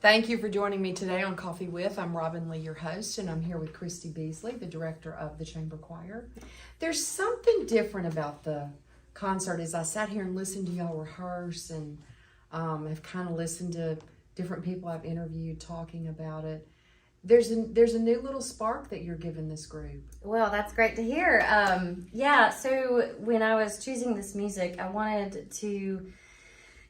Thank you for joining me today on Coffee With. I'm Robin Lee, your host, and I'm here with Christie Beasley, the director of the Chamber Choir. There's something different about the concert as I sat here and listened to y'all rehearse and have kind of listened to different people I've interviewed talking about it. There's a new little spark that you're giving this group. Well, that's great to hear. So when I was choosing this music, I wanted to,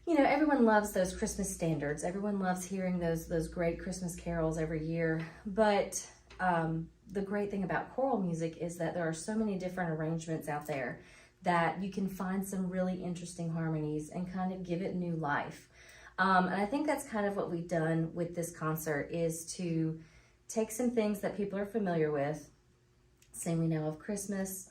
everyone loves those Christmas standards. Everyone loves hearing those great Christmas carols every year. But the great thing about choral music is that there are so many different arrangements out there that you can find some really interesting harmonies and kind of give it new life. And I think that's kind of what we've done with this concert, is to take some things that people are familiar with, Sing We Know of Christmas,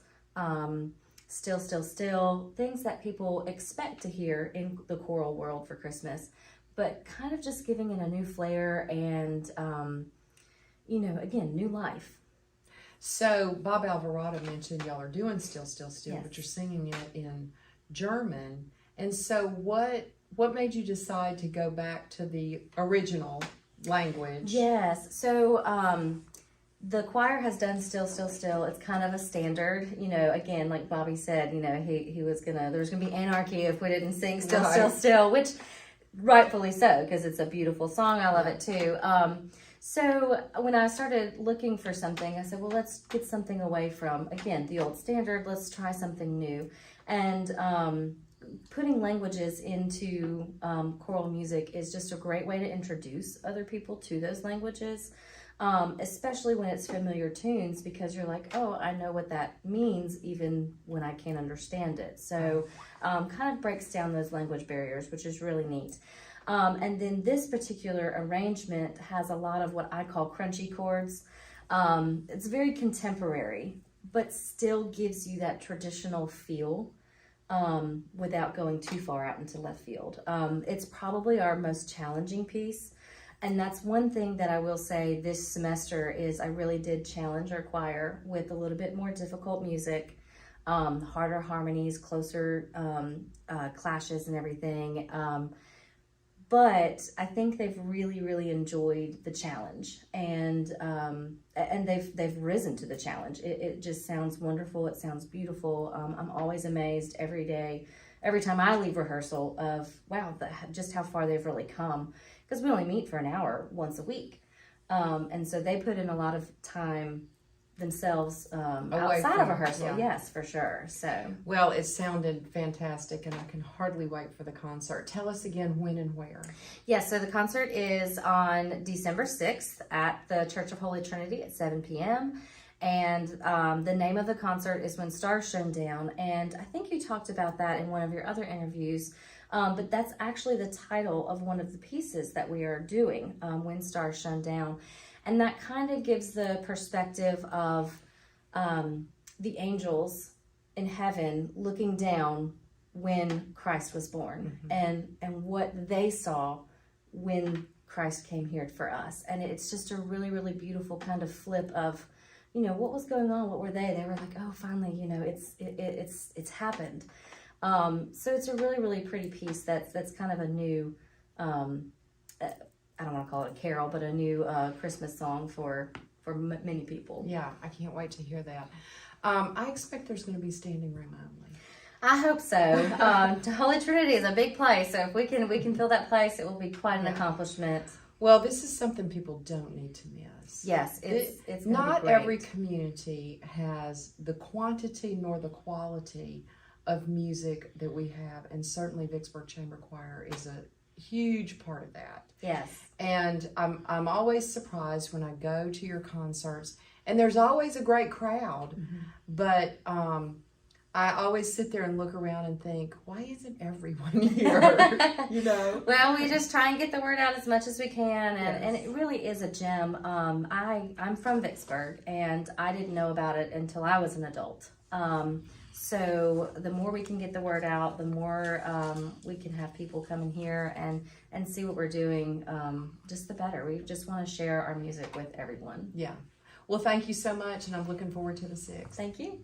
Still, Still, Still, things that people expect to hear in the choral world for Christmas, but kind of just giving it a new flair and, again, new life. So Bob Alvarado mentioned y'all are doing Still, Still, Still, Yes. but you're singing it in German. And so what made you decide to go back to the original language? Yes, so the choir has done Still, Still, Still. It's kind of a standard, again, like Bobby said, there's gonna be anarchy if we didn't sing Still, Right. Still, Still, which rightfully so, because it's a beautiful song. I love it too. So when I started looking for something, I said, well, let's get something away from, again, the old standard. Let's try something new. And putting languages into choral music is just a great way to introduce other people to those languages, especially when it's familiar tunes, because you're like, oh, I know what that means even when I can't understand it. So kind of breaks down those language barriers, which is really neat. And then this particular arrangement has a lot of what I call crunchy chords. It's very contemporary, but still gives you that traditional feel without going too far out into left field. It's probably our most challenging piece. And that's one thing that I will say this semester is I really did challenge our choir with a little bit more difficult music, harder harmonies, closer clashes and everything. But I think they've really, really enjoyed the challenge, and they've risen to the challenge. It just sounds wonderful. It sounds beautiful. I'm always amazed every day, every time I leave rehearsal of, wow, just how far they've really come, because we only meet for an hour once a week. And so they put in a lot of time themselves outside of rehearsal. Yeah. Yes, for sure. So, Well, it sounded fantastic, and I can hardly wait for the concert. Tell us again when and where. yeah, so the concert is on December 6th at the Church of Holy Trinity at 7 p.m. And the name of the concert is When Stars Shone Down. And I think you talked about that in one of your other interviews. But that's actually the title of one of the pieces that we are doing, When Stars Shone Down. And that kind of gives the perspective of the angels in heaven looking down when Christ was born, and what they saw when Christ came here for us. And it's just a really, really beautiful kind of flip of, what was going on? What were they? They were like, oh, finally, it's happened. So it's a really, really pretty piece that's kind of a new, I don't want to call it a carol, but a new Christmas song for many people. Yeah, I can't wait to hear that. I expect there's going to be standing room only. I hope so. Holy Trinity is a big place, so if we can fill that place, it will be quite an accomplishment. Well, this is something people don't need to miss. Yes, it's gonna not be great. every community has the quantity nor the quality of music that we have, and certainly Vicksburg Chamber Choir is a huge part of that. Yes. And I'm always surprised when I go to your concerts, and there's always a great crowd, but I always sit there and look around and think, why isn't everyone here? Well, we just try and get the word out as much as we can, and Yes. it really is a gem. I'm from Vicksburg, and I didn't know about it until I was an adult. So the more we can get the word out, the more we can have people come in here and see what we're doing, just the better. We just want to share our music with everyone. Yeah. Well, thank you so much, and I'm looking forward to the 6th. Thank you.